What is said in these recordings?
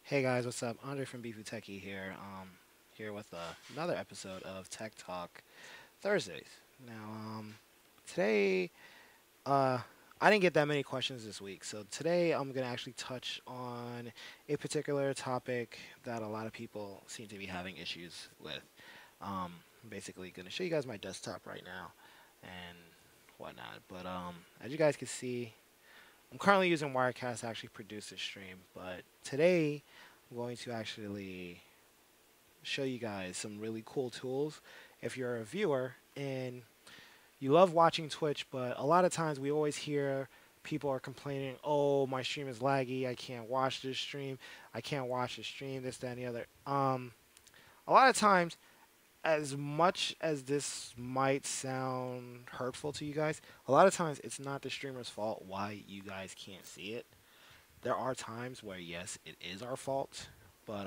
Hey guys, what's up? Andre from Bifuteki here. Here with another episode of Tech Talk Thursdays. Today, uh, I didn't get that many questions this week, so today I'm gonna actually touch on a particular topic that a lot of people seem to be having issues with. I'm basically gonna show you guys my desktop right now and whatnot. But as you guys can see, I'm currently using Wirecast to actually produce this stream, but today I'm going to actually show you guys some really cool tools if you're a viewer and you love watching Twitch, but a lot of times we always hear people are complaining, oh, my stream is laggy, I can't watch this stream, I can't watch the stream, this, that, and the other. A lot of times, as much as this might sound hurtful to you guys, a lot of times it's not the streamer's fault why you guys can't see it. There are times where yes, it is our fault, but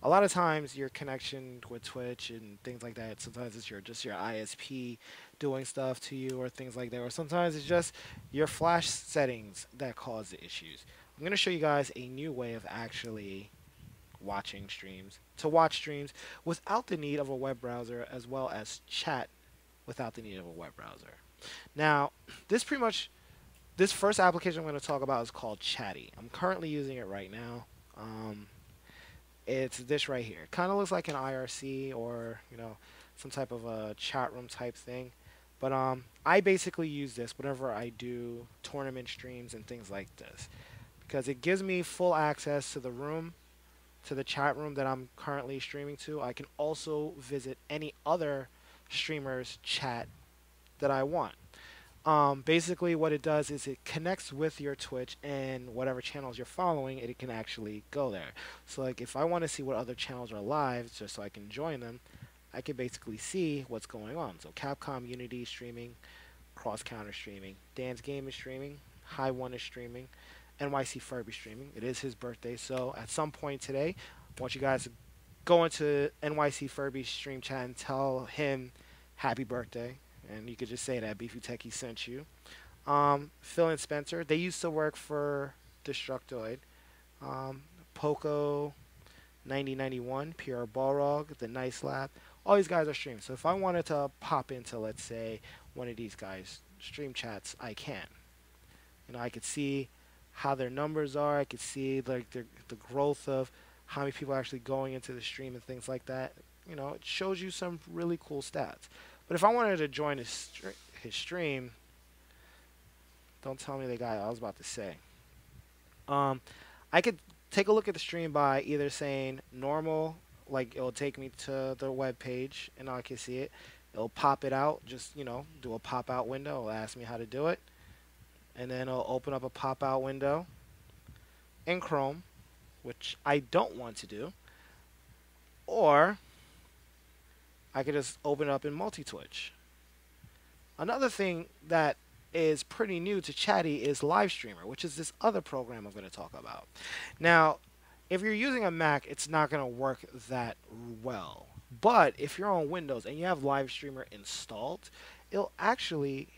a lot of times your connection with Twitch and things like that, sometimes it's your ISP doing stuff to you or things like that, or sometimes it's just your flash settings that cause the issues. I'm going to show you guys a new way of actually watching streams, to watch streams without the need of a web browser, as well as chat without the need of a web browser. Now, this pretty much, this first application I'm going to talk about is called ChaTTY. I'm currently using it right now. It's this right here. Kind of looks like an IRC or, some type of a chat room type thing. But I basically use this whenever I do tournament streams and things like this, because it gives me full access to the room, to the chat room that I'm currently streaming to. I can also visit any other streamer's chat that I want. Basically, what it does is it connects with your Twitch and whatever channels you're following, it can actually go there. So, like, if I want to see what other channels are live, just so I can join them, I can basically see what's going on. So, Capcom Unity is streaming, Cross Counter streaming, Dan's Game is streaming, High One is streaming, NYC Furby streaming. It is his birthday, so at some point today, I want you guys to go into NYC Furby's stream chat and tell him happy birthday. And you could just say that Bifuteki sent you. Phil and Spencer, they used to work for Destructoid. Poco 9091, PR Balrog, The Nice Lab. All these guys are streaming. So if I wanted to pop into, let's say, one of these guys' stream chats, I can. I could see how their numbers are. I could see like the growth of how many people are actually going into the stream and things like that. It shows you some really cool stats. But if I wanted to join his stream, don't tell me the guy I was about to say. I could take a look at the stream by either saying normal, like it'll take me to the web page and I can see it. It'll pop it out, just do a pop out window. It'll ask me how to do it, and then it'll open up a pop out window in Chrome, which I don't want to do, or I could just open it up in multi-Twitch. Another thing that is pretty new to ChaTTY is LiveStreamer, which is this other program I'm going to talk about. Now, if you're using a Mac, it's not going to work that well. But if you're on Windows and you have LiveStreamer installed, it'll actually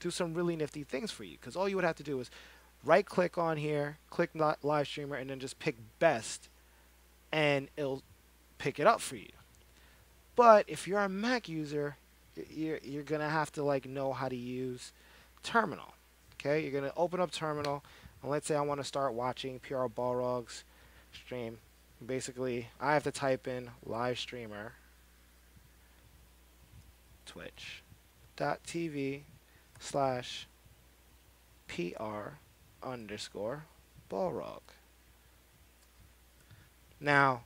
do some really nifty things for you, because all you would have to do is right-click on here, click LiveStreamer, and then just pick Best, and it'll pick it up for you. But if you're a Mac user, you're going to have to know how to use Terminal. Okay, you're going to open up Terminal, and let's say I want to start watching PR Balrog's stream. Basically, I have to type in LiveStreamer twitch.tv/PR_Balrog. Now,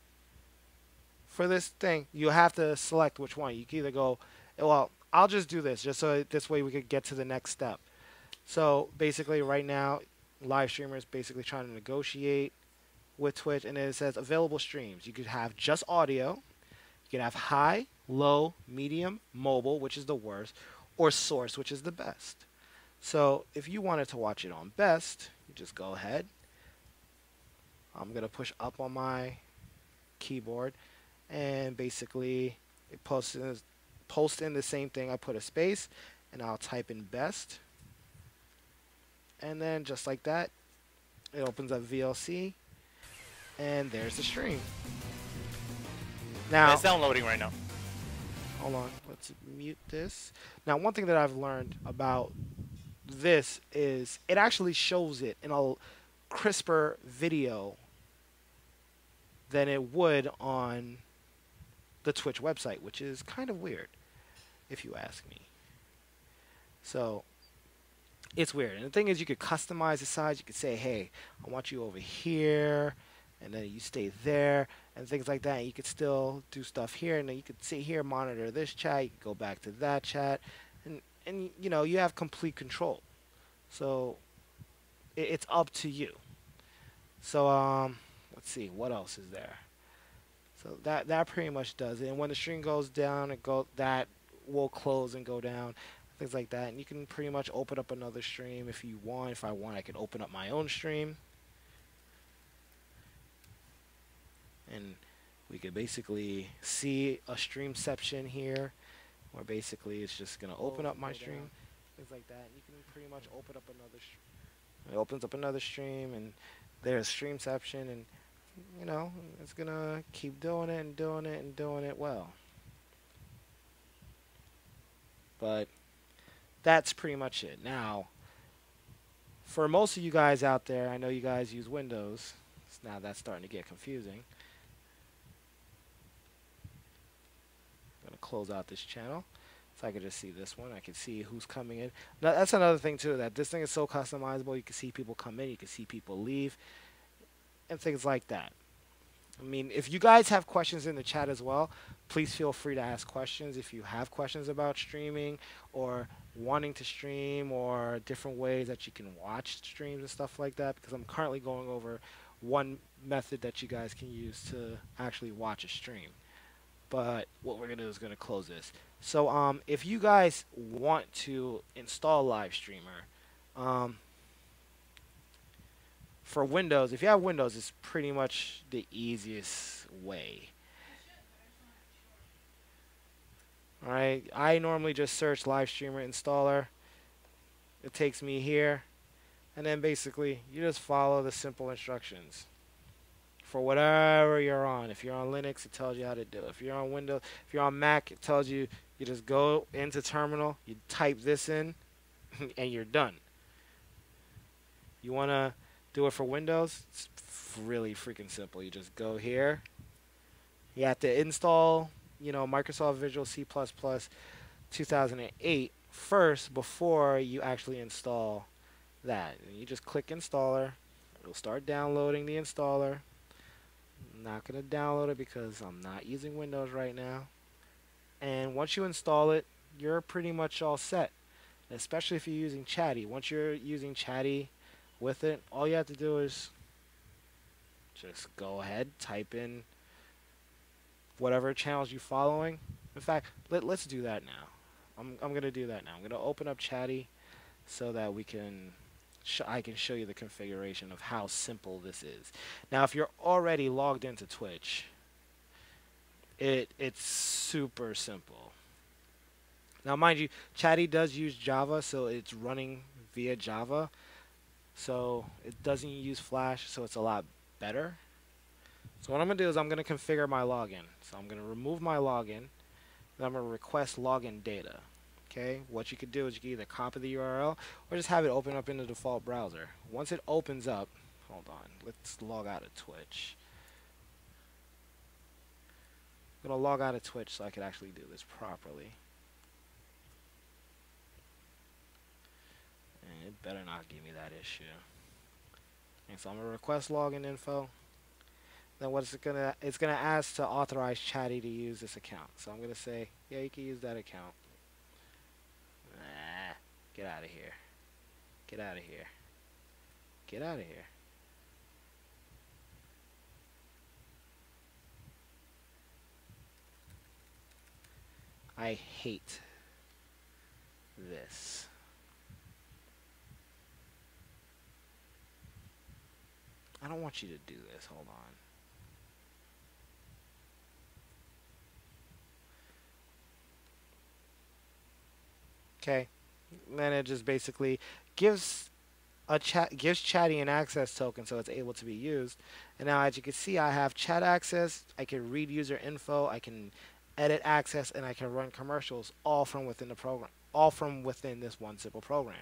for this thing, you have to select which one. You can either go, well, I'll just do this, just so this way we could get to the next step. So basically right now, LiveStreamer is basically trying to negotiate with Twitch, and it says available streams. You could have just audio, you could have high, low, medium, mobile, which is the worst, or source, which is the best. So if you wanted to watch it on best, you just go ahead. I'm going to push up on my keyboard, and basically it posts in the same thing. I put a space and I'll type in best, and then just like that, it opens up VLC, And there's the stream. Yeah, Now, it's downloading right now. hold on. Let's mute this. Now, one thing that I've learned about this is it actually shows it in a crisper video than it would on the Twitch website, which is kind of weird, if you ask me. So, it's weird. And the thing is, you could customize the size. You could say, hey, I want you over here, and then you stay there, and things like that. And you could still do stuff here, and then you could sit here, monitor this chat. You could go back to that chat, and you know, you have complete control. So it's up to you. So let's see, what else is there? So that pretty much does it. And when the stream goes down, that will close and go down, things like that. And you can pretty much open up another stream if you want. If I want, I can open up my own stream, and we could basically see a streamception here, where basically it's just gonna open up my stream, things like that. And you can pretty much open up another stream. It opens up another stream, and there's streamception, and you know, it's gonna keep doing it and doing it and doing it well. But that's pretty much it. Now, for most of you guys out there, I know you guys use Windows. So now that's starting to get confusing. I'm gonna close out this channel, so I can just see this one. I can see who's coming in. Now, that's another thing too, that this thing is so customizable. You can see people come in, you can see people leave, and things like that. I mean, if you guys have questions in the chat as well, please feel free to ask questions. If you have questions about streaming or wanting to stream or different ways that you can watch streams and stuff like that, because I'm currently going over one method that you guys can use to actually watch a stream. But what we're going to do is going to close this. So if you guys want to install LiveStreamer, for Windows, if you have Windows, it's pretty much the easiest way. Alright, I normally just search LiveStreamer installer. It takes me here, and then basically you just follow the simple instructions for whatever you're on. If you're on Linux, it tells you how to do it. If you're on Windows, if you're on Mac, it tells you just go into terminal, you type this in, and you're done. You want to do it for Windows? It's really freaking simple. You just go here. You have to install, you know, Microsoft Visual C++ 2008 first before you actually install that. And you just click installer. It'll start downloading the installer. I'm not going to download it because I'm not using Windows right now. And once you install it, you're pretty much all set. Especially if you're using ChaTTY. Once you're using ChaTTY with it, all you have to do is just go ahead, type in whatever channels you're following. In fact, let's do that now. I'm going to do that now. I'm going to open up ChaTTY so that we can I can show you the configuration of how simple this is. Now, if you're already logged into Twitch, it's super simple. Now, mind you, ChaTTY does use Java, so it's running via Java. So it doesn't use Flash, so it's a lot better. So what I'm going to do is I'm going to configure my login. So I'm going to remove my login, then I'm going to request login data. Okay, what you could do is you can either copy the URL or just have it open up in the default browser. Once it opens up, hold on, let's log out of Twitch. I'm going to log out of Twitch so I can actually do this properly. And it better not give me that issue. And so I'm going to request login info. Then what it's gonna ask to authorize ChaTTY to use this account. So I'm gonna say, yeah, you can use that account. Nah, get out of here. Get out of here. Get out of here. I hate this. I don't want you to do this. Hold on. Okay. Then it just basically gives gives ChaTTY an access token so it's able to be used. And now as you can see, I have chat access, I can read user info, I can edit access, and I can run commercials all from within the program, all from within this one simple program.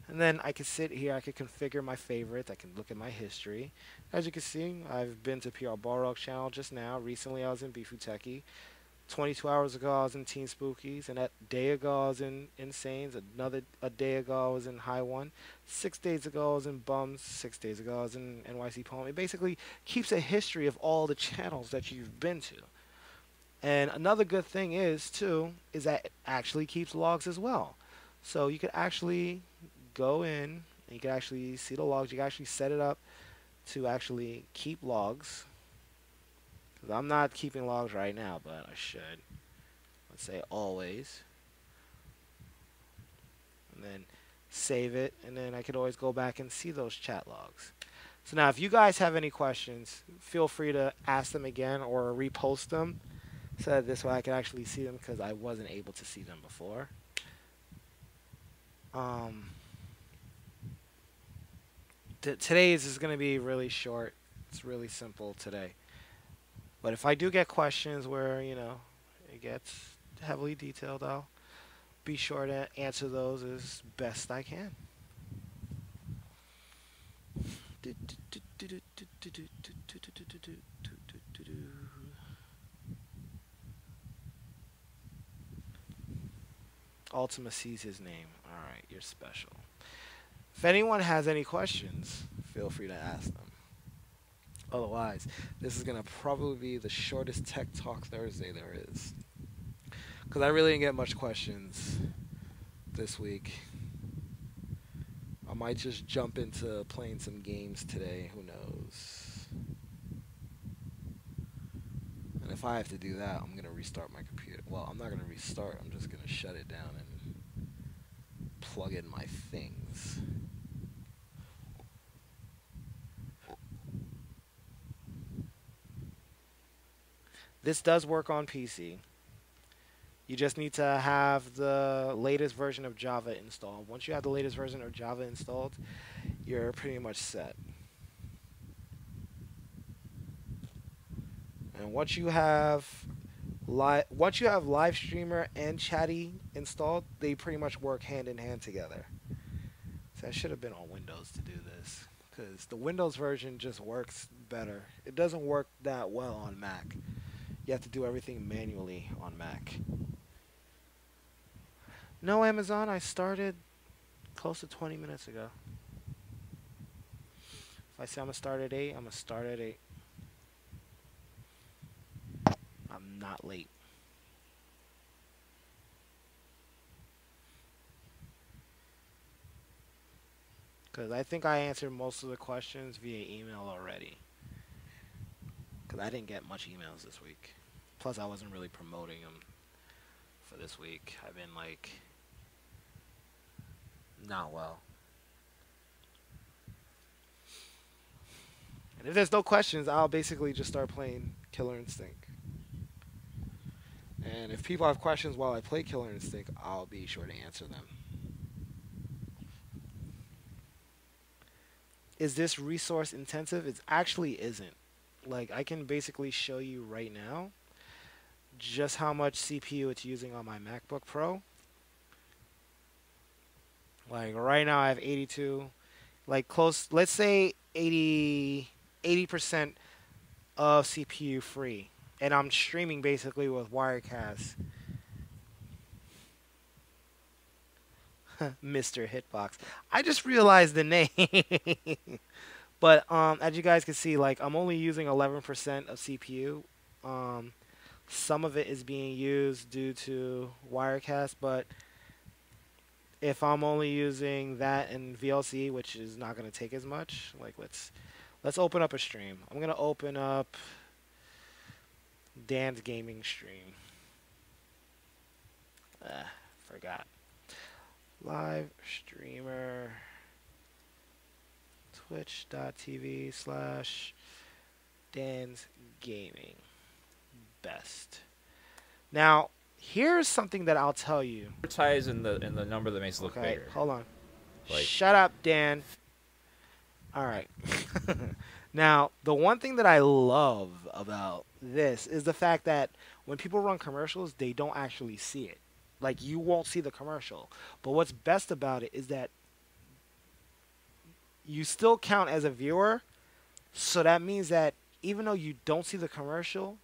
And then I can sit here, I can configure my favorites, I can look at my history. As you can see, I've been to PR Balrog's channel just now. Recently I was in Bifuteki. 22 hours ago I was in Teen Spookies, and a day ago I was in Insanes, a day ago I was in High One, 6 days ago I was in Bums, 6 days ago I was in NYC Poem. It basically keeps a history of all the channels that you've been to. And another good thing is too is that it actually keeps logs as well. So you could actually go in and you can actually see the logs. You can actually set it up to actually keep logs. I'm not keeping logs right now, but I should. Let's say always. And then save it, and then I could always go back and see those chat logs. So now if you guys have any questions, feel free to ask them again or repost them so that this way I can actually see them, because I wasn't able to see them before. Today's is going to be really short. It's really simple today. But if I do get questions where, you know, it gets heavily detailed, I'll be sure to answer those as best I can. Ultima sees his name. Alright, you're special. If anyone has any questions, feel free to ask them. Otherwise, this is going to probably be the shortest Tech Talk Thursday there is. Because I really didn't get much questions this week. I might just jump into playing some games today. Who knows? And if I have to do that, I'm going to restart my computer. Well, I'm not going to restart. I'm just going to shut it down and plug in my things. This does work on PC. You just need to have the latest version of Java installed. Once you have the latest version of Java installed, you're pretty much set. And once you have LiveStreamer and ChaTTY installed, they pretty much work hand in hand together. So I should have been on Windows to do this, because the Windows version just works better. It doesn't work that well on Mac. You have to do everything manually on Mac. No, Amazon, I started close to 20 minutes ago. If I say I'm going to start at 8, I'm going to start at 8. I'm not late. Because I think I answered most of the questions via email already. Because I didn't get much emails this week. Plus, I wasn't really promoting them for this week. I've been, like, not well. And if there's no questions, I'll basically just start playing Killer Instinct. And if people have questions while I play Killer Instinct, I'll be sure to answer them. Is this resource intensive? It actually isn't. Like, I can basically show you right now just how much CPU it's using on my MacBook Pro. Like, right now I have 82, like close, let's say 80% of CPU free. And I'm streaming basically with Wirecast. Mr. Hitbox. I just realized the name. But as you guys can see, like, I'm only using 11% of CPU. Some of it is being used due to Wirecast, but if I'm only using that and VLC, which is not going to take as much, like, let's open up a stream. I'm going to open up Dan's gaming stream. Forgot. LiveStreamer. Twitch.tv/Dan's Gaming. Best. Now, here's something that I'll tell you. Advertise in the number that makes it look bigger. Hold on. Like, Shut up, Dan. All right. Now, the one thing that I love about this is the fact that when people run commercials, they don't actually see it. Like, you won't see the commercial. But what's best about it is that you still count as a viewer. So that means that even though you don't see the commercial,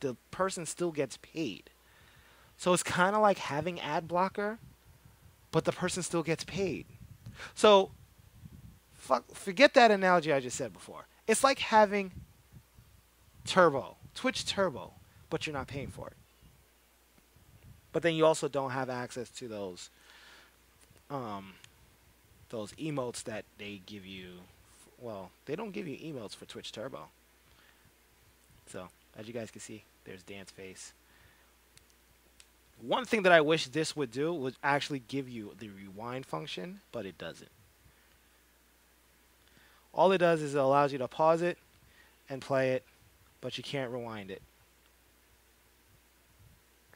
the person still gets paid. So it's kind of like having ad blocker, but the person still gets paid. So forget that analogy I just said before. It's like having Twitch Turbo, but you're not paying for it. But then you also don't have access to um, those emotes that they give you. Well, they don't give you emotes for Twitch Turbo. So, as you guys can see, there's Dan's face. One thing that I wish this would do was actually give you the rewind function, but it doesn't. All it does is it allows you to pause it and play it, but you can't rewind it.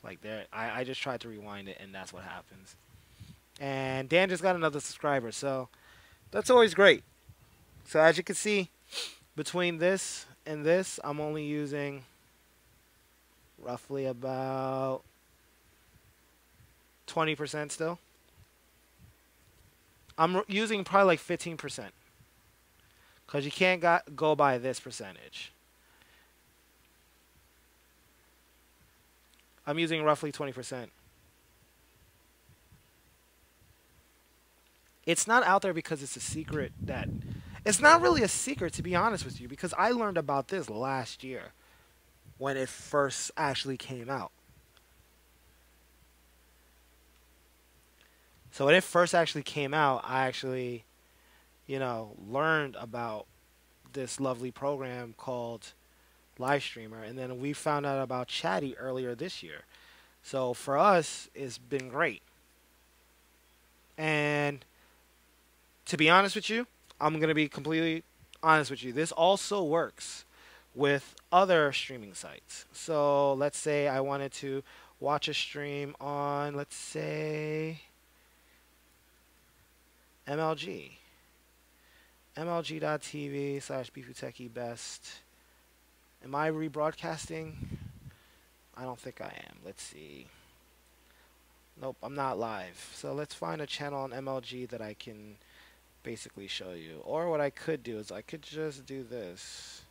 Like there, I just tried to rewind it, and that's what happens. And Dan just got another subscriber, so that's always great. So as you can see, between this and this, I'm only using roughly about 20% still. I'm using probably like 15%. Because you can't go by this percentage. I'm using roughly 20%. It's not out there because it's a secret that... It's not really a secret, to be honest with you, because I learned about this last year when it first actually came out. So when it first actually came out, I actually, learned about this lovely program called LiveStreamer, and then we found out about ChaTTY earlier this year. So for us, it's been great. And to be honest with you, I'm going to be completely honest with you. This also works with other streaming sites. So let's say I wanted to watch a stream on, let's say, MLG. MLG.TV/Bifuteki best. Am I rebroadcasting? I don't think I am. Let's see. Nope, I'm not live. So let's find a channel on MLG that I can basically show you. Or what I could do is I could just do this.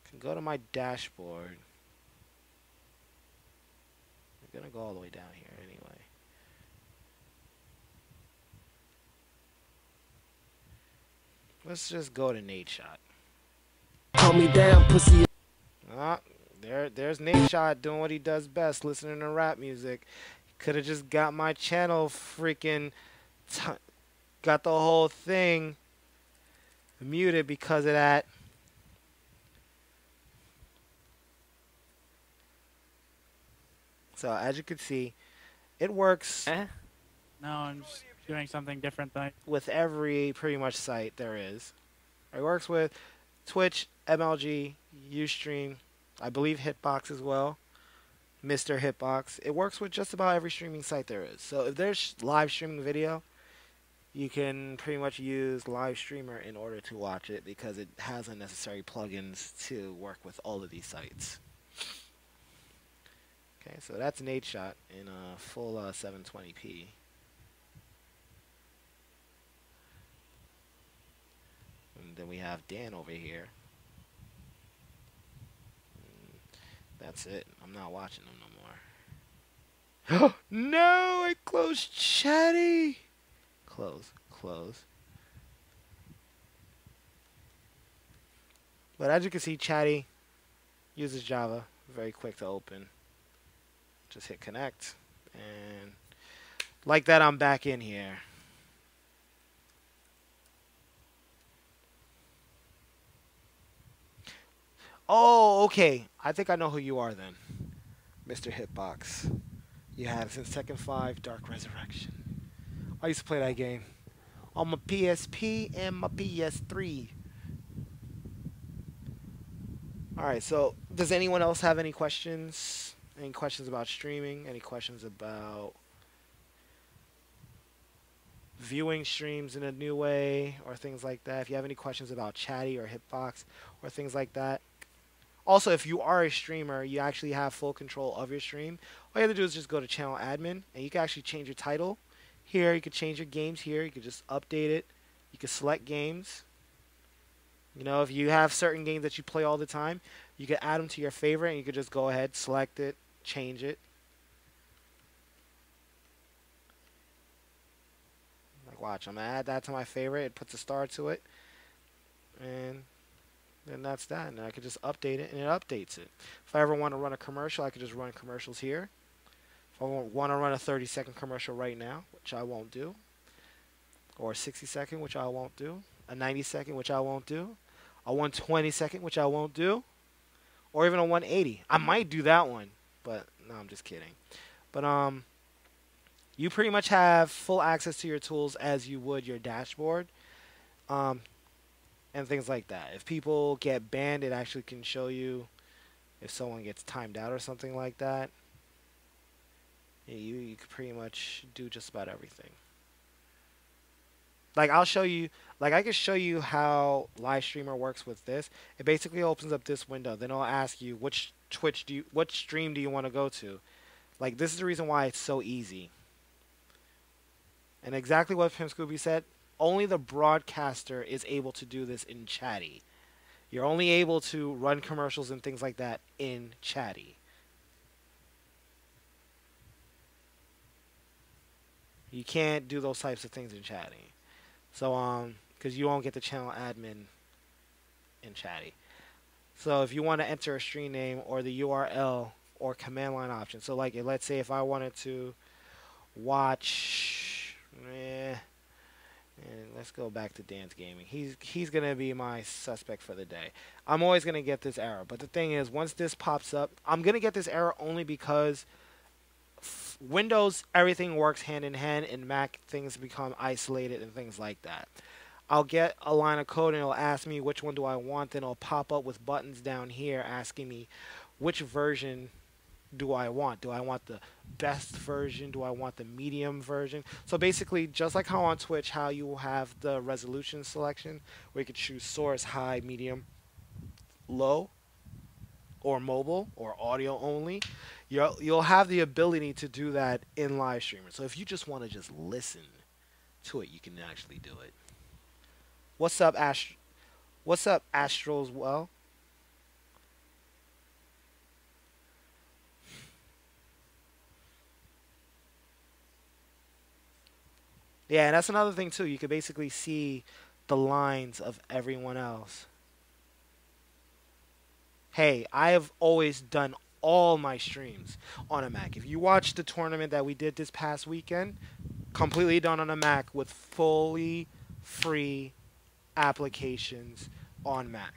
I can go to my dashboard. I'm going to go all the way down here anyway. Let's just go to Nadeshot. Call me down, pussy. There's Nadeshot doing what he does best, listening to rap music. Could have just got my channel freaking... got the whole thing muted because of that. So as you can see, it works No, I'm just doing something different than with every pretty much site there is. It works with Twitch, MLG, Ustream, I believe Hitbox as well, Mr. Hitbox. It works with just about every streaming site there is. So if there's live streaming video, you can pretty much use LiveStreamer in order to watch it because it has the necessary plugins to work with all of these sites. Okay, so that's Nadeshot in a full 720p. And then we have Dan over here. That's it. I'm not watching them no more. No, I closed ChaTTY. Close. But as you can see, ChaTTY uses Java. Very quick to open. Just hit connect. And like that, I'm back in here. Oh, okay. I think I know who you are then. Mr. Hitbox. You have since Tekken 5 Dark Resurrection. I used to play that game on my PSP and my PS3. Alright, so does anyone else have any questions? Any questions about streaming? Any questions about viewing streams in a new way or things like that. If you have any questions about ChaTTY or Hitbox or things like that. Also, if you are a streamer, you actually have full control of your stream. All you have to do is just go to channel admin, and you can actually change your title. Here, you can change your games here. You can just update it. You can select games. You know, if you have certain games that you play all the time, you can add them to your favorite, and you can just go ahead, select it, change it. Like, watch, I'm going to add that to my favorite. It puts a star to it. And then that's that. And I can just update it, and it updates it. If I ever want to run a commercial, I can just run commercials here. If I want to run a 30-second commercial right now, which I won't do, or a 60-second, which I won't do, a 90-second, which I won't do, a 120-second, which I won't do, or even a 180. I might do that one, but no, I'm just kidding. But you pretty much have full access to your tools as you would your dashboard, and things like that. If people get banned, it actually can show you if someone gets timed out or something like that. You could pretty much do just about everything. Like I'll show you, like I can show you how LiveStreamer works with this. It basically opens up this window. Then it'll ask you which stream do you want to go to. Like this is the reason why it's so easy. And exactly what Pimp Scooby said, only the broadcaster is able to do this in ChaTTY. You're only able to run commercials and things like that in ChaTTY. You can't do those types of things in ChaTTY. So, because you won't get the channel admin in ChaTTY. So if you want to enter a stream name or the URL or command line option. So like, let's say if I wanted to watch, and let's go back to Dan's Gaming. He's going to be my suspect for the day. I'm always going to get this error. But the thing is, once this pops up, I'm going to get this error only because Windows, everything works hand in hand, and Mac, things become isolated and things like that. I'll get a line of code and it'll ask me which one do I want, then it'll pop up with buttons down here asking me which version do I want. Do I want the best version? Do I want the medium version? So basically, just like how on Twitch, how you have the resolution selection, where you can choose source, high, medium, low, or mobile, or audio only, you'll have the ability to do that in LiveStreamer. So if you just want to just listen to it, you can actually do it. What's up, What's up, Astros? Well, yeah, and that's another thing too. You can basically see the lines of everyone else. Hey, I have always done all my streams on a Mac. If you watched the tournament that we did this past weekend, completely done on a Mac with fully free applications on Mac.